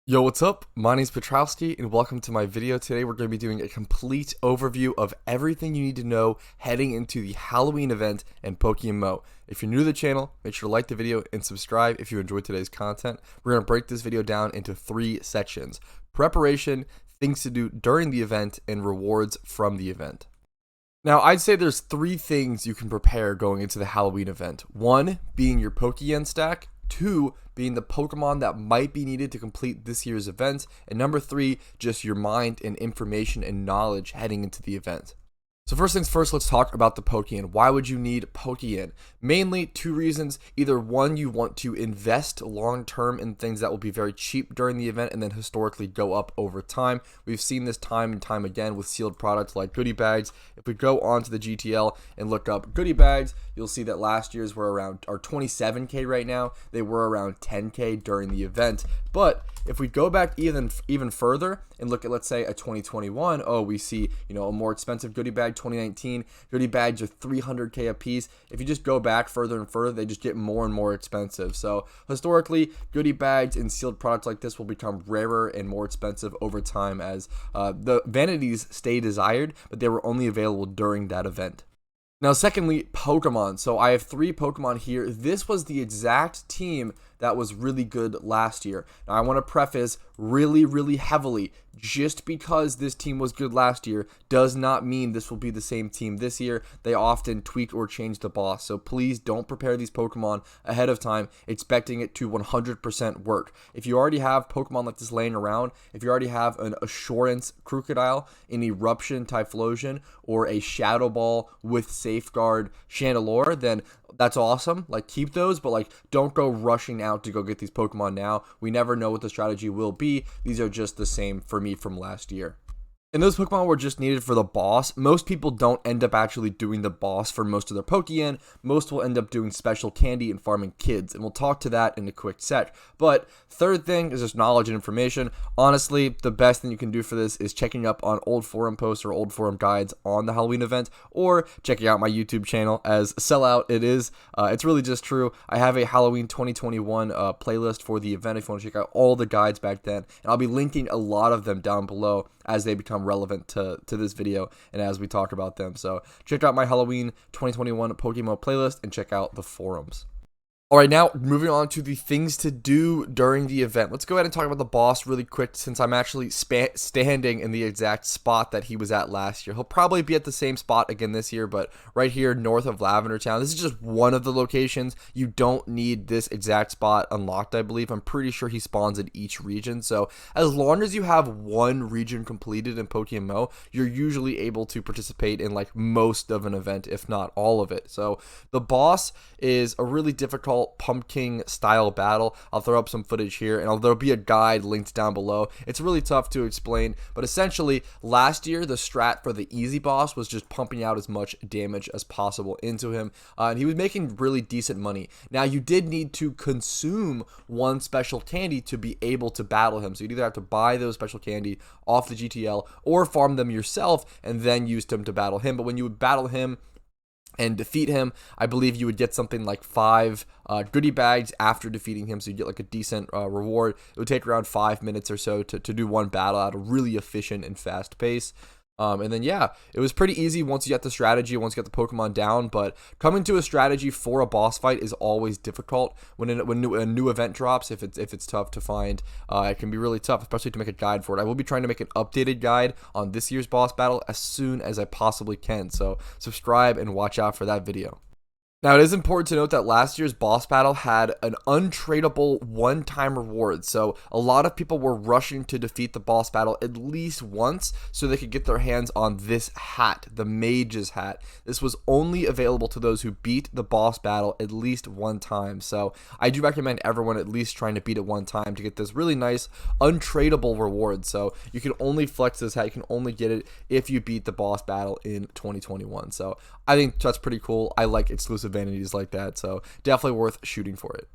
Yo, what's up? My name is Patrouski and welcome to my video. Today we're going to be doing a complete overview of everything you need to know heading into the Halloween event in PokeMMO. If you're new to the channel, make sure to like the video and subscribe if you enjoyed today's content. We're going to break this video down into 3 sections: preparation, things to do during the event, and rewards from the event. Now, I'd say there's 3 things you can prepare going into the Halloween event. 1 being your Pokeyen stack, 2 being the Pokemon that might be needed to complete this year's event, and number 3, just your mind and information and knowledge heading into the event. So first things first, let's talk about the Pokeyen. Why would you need Pokeyen? Mainly 2 reasons. Either 1, you want to invest long term in things that will be very cheap during the event and then historically go up over time. We've seen this time and time again with sealed products like Goodie Bags. If we go onto the GTL and look up Goodie Bags, you'll see that last year's were around 27k right now. They were around 10k during the event. But if we go back even further and look at, let's say, a 2021, we see, a more expensive Goodie Bag. 2019 Goodie Bags are 300k a piece. If you just go back further and further, they just get more and more expensive. So historically, Goodie Bags and sealed products like this will become rarer and more expensive over time as the Vanities stay desired, but they were only available during that event. Now, secondly, Pokemon. So I have 3 Pokemon here. This was the exact team that was really good last year. Now, I want to preface really heavily, just because this team was good last year does not mean this will be the same team this year. They often tweak or change the boss. So please don't prepare these Pokemon ahead of time expecting it to 100% work. If you already have Pokemon like this laying around, if you already have an Assurance Crocodile, an Eruption Typhlosion, or a Shadow Ball with Safeguard Chandelure, then that's awesome. Keep those, but don't go rushing out to go get these Pokemon now. We never know what the strategy will be. These are just the same for me from last year. And those Pokemon were just needed for the boss. Most people don't end up actually doing the boss for most of their Pokeyen. Most will end up doing special candy and farming kids, and we'll talk to that in a quick sec. But third thing is just knowledge and information. Honestly, the best thing you can do for this is checking up on old forum posts or old forum guides on the Halloween event, or checking out my YouTube channel, as sellout it is. It's really just true. I have a Halloween 2021 playlist for the event if you want to check out all the guides back then, and I'll be linking a lot of them down below as they become relevant to this video and as we talk about them. So check out my Halloween 2021 PokeMMO playlist and check out the forums. Alright, now moving on to the things to do during the event. Let's go ahead and talk about the boss really quick, since I'm actually standing in the exact spot that he was at last year. He'll probably be at the same spot again this year, but right here north of Lavender Town. This is just one of the locations. You don't need this exact spot unlocked, I believe. I'm pretty sure he spawns in each region. So as long as you have one region completed in PokeMMO, you're usually able to participate in most of an event, if not all of it. So the boss is a really difficult pumpkin style battle. I'll throw up some footage here, and there'll be a guide linked down below. It's really tough to explain, but essentially last year the strat for the easy boss was just pumping out as much damage as possible into him, and he was making really decent money. Now, you did need to consume 1 special candy to be able to battle him, so you'd either have to buy those special candy off the GTL or farm them yourself and then use them to battle him. But when you would battle him and defeat him, I believe you would get something like 5 Goodie Bags after defeating him, so you get a decent reward. It would take around 5 minutes or so to do 1 battle at a really efficient and fast pace. And then, yeah, it was pretty easy once you get the strategy, once you get the Pokemon down, but coming to a strategy for a boss fight is always difficult. When a new event drops, if it's tough to find, it can be really tough, especially to make a guide for it. I will be trying to make an updated guide on this year's boss battle as soon as I possibly can, so subscribe and watch out for that video. Now, it is important to note that last year's boss battle had an untradeable one-time reward, so a lot of people were rushing to defeat the boss battle at least once so they could get their hands on this hat, the Mage's hat. This was only available to those who beat the boss battle at least 1 time, so I do recommend everyone at least trying to beat it 1 time to get this really nice untradeable reward. So you can only flex this hat, you can only get it if you beat the boss battle in 2021. So I think that's pretty cool. I like exclusive vanities like that, so definitely worth shooting for it.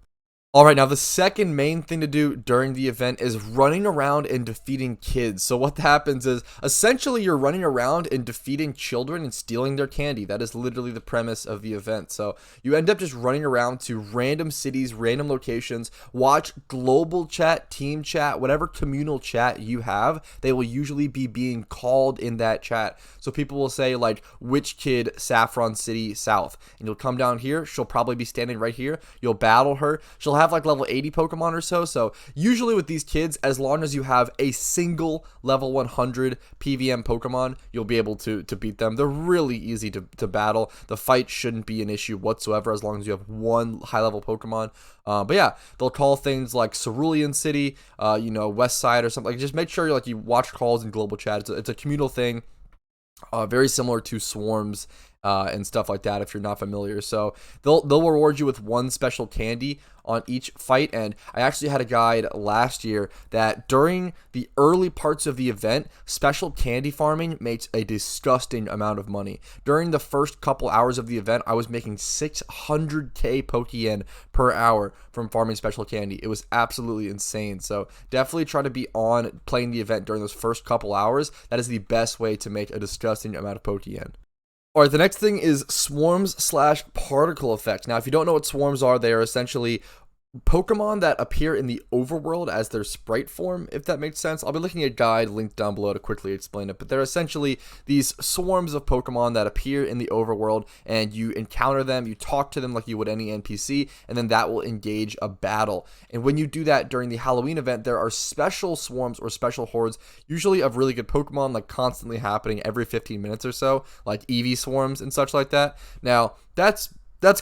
All right, now the second main thing to do during the event is running around and defeating kids. So what happens is essentially you're running around and defeating children and stealing their candy. That is literally the premise of the event. So you end up just running around to random cities, random locations, watch global chat, team chat, whatever communal chat you have, they will usually be being called in that chat. So people will say like, which kid, Saffron City South, and you'll come down here. She'll probably be standing right here. You'll battle her. She'll have like level 80 Pokemon or so. So usually with these kids, as long as you have a single level 100 PVM Pokemon, you'll be able to beat them. They're really easy to battle. The fight shouldn't be an issue whatsoever as long as you have one high level Pokemon. But yeah, they'll call things like Cerulean City, West Side or something. Like, just make sure you watch calls in global chat. It's a communal thing. Very similar to swarms and stuff like that if you're not familiar. So they'll reward you with one special candy on each fight. And I actually had a guide last year that during the early parts of the event, special candy farming makes a disgusting amount of money. During the first couple hours of the event, I was making 600k Pokeyen per hour from farming special candy. It was absolutely insane. So definitely try to be on playing the event during those first couple hours. That is the best way to make a disgusting amount of Pokeyen. All right, the next thing is swarms/particle effects. Now, if you don't know what swarms are, they are essentially Pokemon that appear in the overworld as their sprite form, if that makes sense. I'll be looking at a guide linked down below to quickly explain it, but they're essentially these swarms of Pokemon that appear in the overworld, and you encounter them, you talk to them like you would any NPC, and then that will engage a battle. And when you do that during the Halloween event, there are special swarms or special hordes, usually of really good Pokemon, like constantly happening every 15 minutes or so, like Eevee swarms and such like that. Now, that's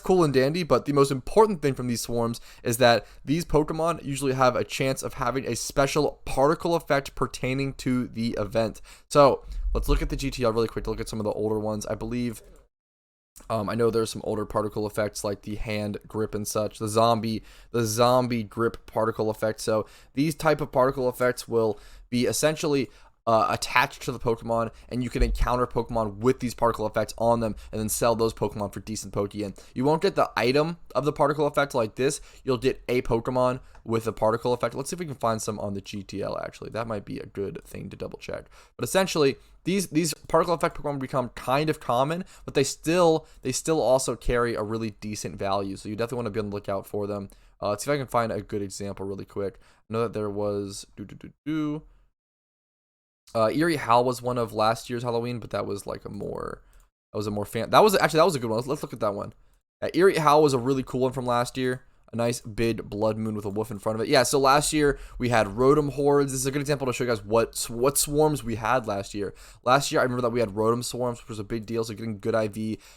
cool and dandy, but the most important thing from these swarms is that these Pokemon usually have a chance of having a special particle effect pertaining to the event. So let's look at the GTL really quick to look at some of the older ones. I believe, I know there's some older particle effects like the hand grip and such, the zombie grip particle effect. So these type of particle effects will be essentially attached to the Pokemon, and you can encounter Pokemon with these particle effects on them and then sell those Pokemon for decent Pokeyen. You won't get the item of the particle effect like this. You'll get a Pokemon with a particle effect. Let's see if we can find some on the GTL, actually. That might be a good thing to double check. But essentially, these particle effect Pokemon become kind of common, but they still also carry a really decent value. So you definitely want to be on the lookout for them. Let's see if I can find a good example really quick. I know that there was Eerie Howl was one of last year's Halloween, but that was like a more fan. That was a good one. Let's look at that one. Eerie Howl was a really cool one from last year. A nice big blood moon with a wolf in front of it. Yeah, so last year we had Rotom hordes. This is a good example to show you guys what swarms we had last year. Last year I remember that we had Rotom swarms, which was a big deal. So getting good IV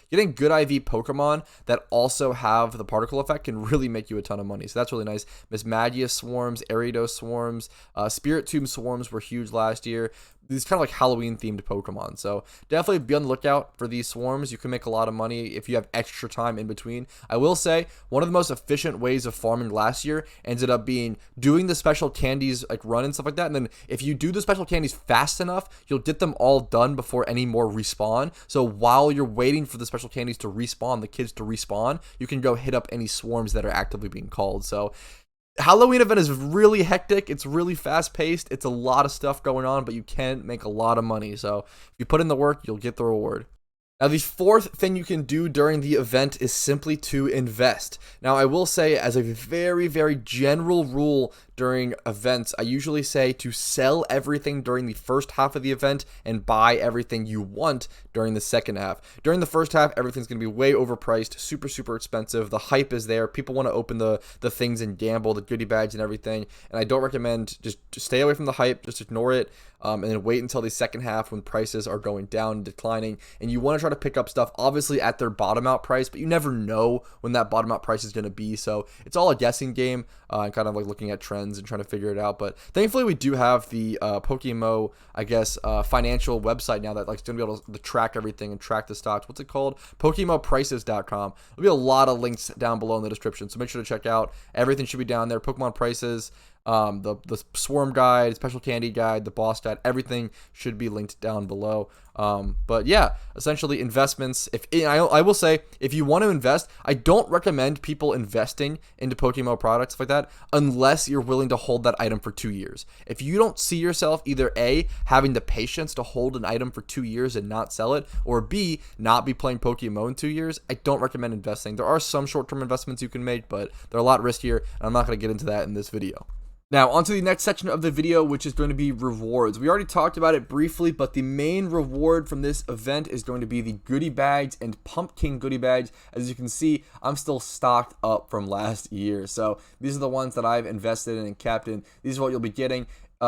Pokemon that also have the particle effect can really make you a ton of money. So that's really nice. Miss Magia swarms, Ariados swarms, Spirit Tomb swarms were huge last year. These kind of like Halloween themed Pokemon. So definitely be on the lookout for these swarms. You can make a lot of money if you have extra time in between. I will say one of the most efficient ways of farming last year ended up being doing the special candies like run and stuff like that. And then if you do the special candies fast enough, you'll get them all done before any more respawn. So while you're waiting for the special candies to respawn, the kids to respawn, you can go hit up any swarms that are actively being called. So Halloween event is really hectic. It's really fast paced. It's a lot of stuff going on, but you can make a lot of money. So if you put in the work, you'll get the reward. Now, the fourth thing you can do during the event is simply to invest. Now, I will say as a very, very general rule during events, I usually say to sell everything during the first half of the event and buy everything you want during the second half. During the first half, everything's going to be way overpriced, super, super expensive. The hype is there. People want to open the things and gamble, the goodie bags and everything. And I don't recommend just stay away from the hype, just ignore it. And then wait until the second half when prices are going down and declining. And you want to try to pick up stuff, obviously, at their bottom out price, but you never know when that bottom out price is going to be. So it's all a guessing game and kind of like looking at trends and trying to figure it out. But thankfully, we do have the PokeMMO, financial website now that like going to be able to track everything and track the stocks. What's it called? PokeMMOprices.com. There'll be a lot of links down below in the description. So make sure to check out. Everything should be down there. Pokemon prices. The swarm guide, special candy guide, the boss guide, everything should be linked down below. But yeah, essentially investments. I will say, if you want to invest, I don't recommend people investing into PokeMMO products like that unless you're willing to hold that item for 2 years. If you don't see yourself either A, having the patience to hold an item for 2 years and not sell it, or B, not be playing PokeMMO in 2 years, I don't recommend investing. There are some short-term investments you can make, but they're a lot riskier, and I'm not going to get into that in this video. Now, on to the next section of the video, which is going to be rewards. We already talked about it briefly, but the main reward from this event is going to be the Goodie Bags and Pumpkin Goodie Bags. As you can see, I'm still stocked up from last year. So these are the ones that I've invested in and kept in. These are what you'll be getting.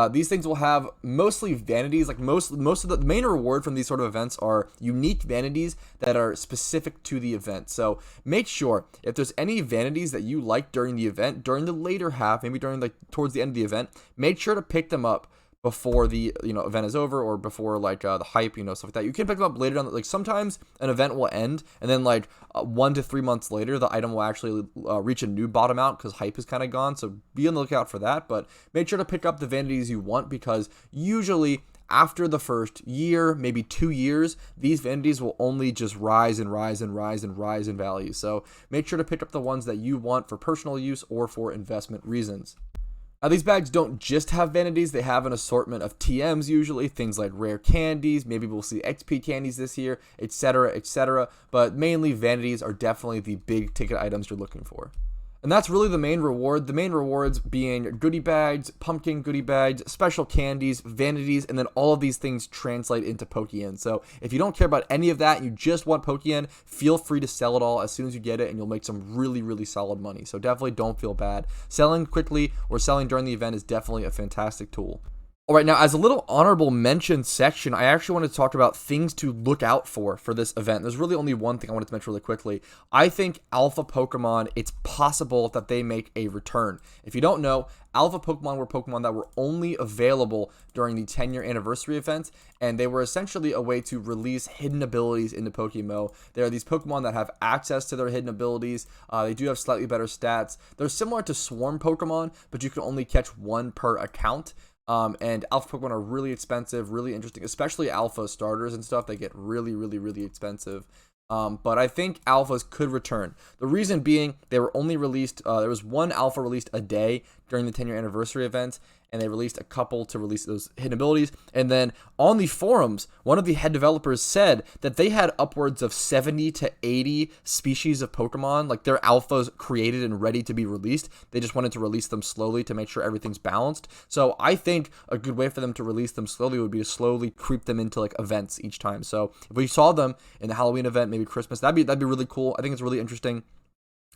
These things will have mostly vanities. Like most of the main reward from these sort of events are unique vanities that are specific to the event. So make sure if there's any vanities that you like during the event, during the later half, maybe during like towards the end of the event, make sure to pick them up before the event is over, or before like the hype, stuff like that. You can pick them up later on. Like sometimes an event will end and then like 1 to 3 months later the item will actually reach a new bottom out because hype is kind of gone. So be on the lookout for that, but make sure to pick up the vanities you want, because usually after the first year, maybe 2 years, these vanities will only just rise and rise and rise and rise in value. So make sure to pick up the ones that you want for personal use or for investment reasons. Now, these bags don't just have vanities, they have an assortment of TMs usually, things like rare candies, maybe we'll see XP candies this year, etc., but mainly vanities are definitely the big ticket items you're looking for. And that's really the main reward. The main rewards being Goodie Bags, Pumpkin Goodie Bags, special candies, vanities, and then all of these things translate into Pokeyen. So if you don't care about any of that and you just want Pokeyen, feel free to sell it all as soon as you get it, and you'll make some really, really solid money. So definitely don't feel bad. Selling quickly or selling during the event is definitely a fantastic tool. All right, now as a little honorable mention section, I actually want to talk about things to look out for this event. There's really only one thing I wanted to mention really quickly. I think alpha Pokemon, it's possible that they make a return. If you don't know, alpha Pokemon were Pokemon that were only available during the 10-year anniversary event, and they were essentially a way to release hidden abilities into PokeMMO. There are these Pokemon that have access to their hidden abilities. They do have slightly better stats. They're similar to Swarm Pokemon, but you can only catch one per account. And alpha Pokemon are really expensive, really interesting, especially alpha starters and stuff. They get really, really, really expensive. But I think alphas could return. The reason being, they were only released, there was one alpha released a day during the 10-year anniversary event, and they released a couple to release those hidden abilities. And then on the forums, one of the head developers said that they had upwards of 70 to 80 species of Pokemon, like their alphas created and ready to be released. They just wanted to release them slowly to make sure everything's balanced. So I think a good way for them to release them slowly would be to slowly creep them into like events each time. So if we saw them in the Halloween event, maybe Christmas, that'd be really cool. I think it's really interesting.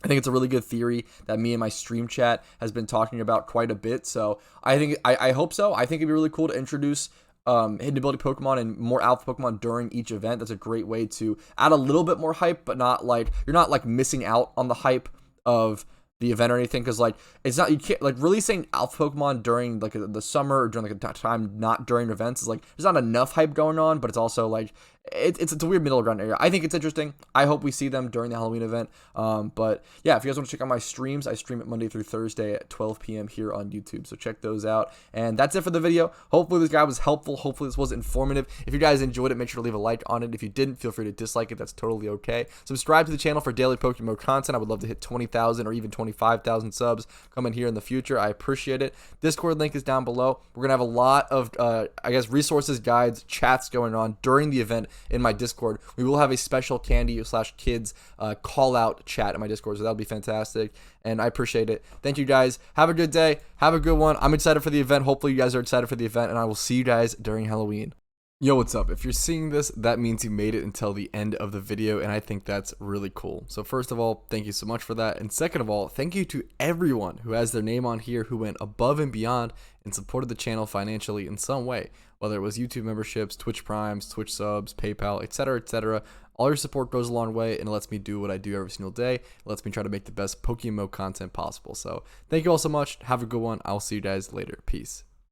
I think it's a really good theory that me and my stream chat has been talking about quite a bit. So I hope so. I think it'd be really cool to introduce hidden ability Pokemon and more alpha Pokemon during each event. That's a great way to add a little bit more hype, but not like you're not like missing out on the hype of the event or anything, because like it's not, you can't like releasing alpha Pokemon during like the summer or during like a time not during events is like there's not enough hype going on, but it's also like it's a weird middle ground area. I think it's interesting. I hope we see them during the Halloween event. But yeah, if you guys want to check out my streams, I stream it Monday through Thursday at 12 p.m. here on YouTube. So check those out. And that's it for the video. Hopefully this guide was helpful. Hopefully this was informative. If you guys enjoyed it, make sure to leave a like on it. If you didn't, feel free to dislike it. That's totally okay. Subscribe to the channel for daily PokeMMO content. I would love to hit 20,000 or even 25,000 subs coming here in the future. I appreciate it. Discord link is down below. We're going to have a lot of, resources, guides, chats going on during the event in my Discord. We will have a special candy/kids call out chat in my Discord, so that'll be fantastic, and I appreciate it. Thank you guys. Have a good day. Have a good one. I'm excited for the event. Hopefully you guys are excited for the event, and I will see you guys during Halloween. Yo, what's up? If you're seeing this, that means you made it until the end of the video, and I think that's really cool. So first of all, thank you so much for that, and second of all, thank you to everyone who has their name on here who went above and beyond and supported the channel financially in some way, whether it was YouTube memberships, Twitch Primes, Twitch subs, PayPal, etc., etc. All your support goes a long way, and it lets me do what I do every single day. It lets me try to make the best PokeMMO content possible. So thank you all so much. Have a good one. I'll see you guys later. Peace.